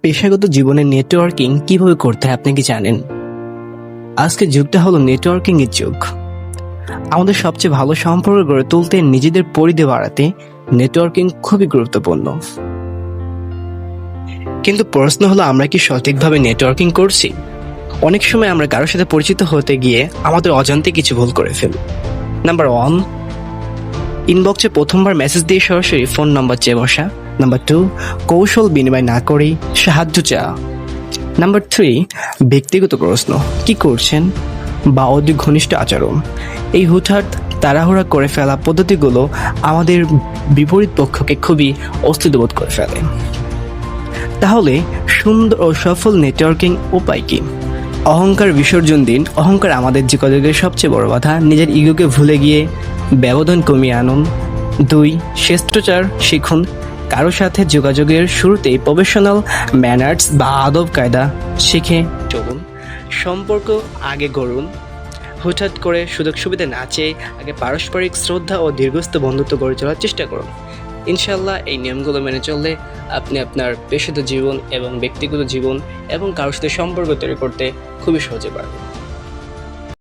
পেশাগত জীবনে নেটওয়ার্কিং কিভাবে করতে হয় আপনি কি জানেন? আজকের যুগটা হলো নেটওয়ার্কিং এর যুগ। আমাদের সবচেয়ে ভালো সম্পর্ক গড়ে তুলতে, নিজেদের পরিধি বাড়াতে নেটওয়ার্কিং খুবই গুরুত্বপূর্ণ। কিন্তু প্রশ্ন হলো, আমরা কি সঠিকভাবে নেটওয়ার্কিং করছি? অনেক সময় আমরা কারোর সাথে পরিচিত হতে গিয়ে আমাদের অজান্তে কিছু ভুল করে ফেলি। নাম্বার 1, ইনবক্সে প্রথমবার মেসেজ দিয়ে সরাসরি ফোন নাম্বার চেয়ে বসা। নাম্বার 2, কৌশল বিনিময় না করেই সাহায্য চাওয়া। নাম্বার 3, ব্যক্তিগত প্রশ্ন, কি করছেন বা অধিক ঘনিষ্ঠ আচরণ। এই হুটহাট তাড়াহুড়া করে ফেলা পদ্ধতিগুলো আমাদের বিপরীত পক্ষকে খুবই অস্থিরবোধ করে ফেলে। তাহলে সুন্দর ও সফল নেটওয়ার্কিং উপায় কি? অহংকার বিসর্জন দিন। অহংকার আমাদের যোগাযোগের সবচেয়ে বড় বাধা। নিজের ইগোকে ভুলে গিয়ে ব্যবধান কমিয়ে আনুন। 2, শিষ্টাচার শিখুন। কারো সাথে যোগাযোগের শুরুতেই প্রফেশনাল ম্যানার্স বা আদব কায়দা শিখে চলুন। সম্পর্ক আগে গড়ুন, হুটহাট করে সুযোগ সুবিধা না চেয়ে আগে পারস্পরিক শ্রদ্ধা ও দীর্ঘস্থায়ী বন্ধুত্ব গড়ে তোলার চেষ্টা করুন। ইনশাল্লাহ এই নিয়মগুলো মেনে চললে আপনি আপনার পেশাগত জীবন এবং ব্যক্তিগত জীবন এবং কারোর সাথে সম্পর্ক তৈরি করতে খুবই সহজে পারবেন।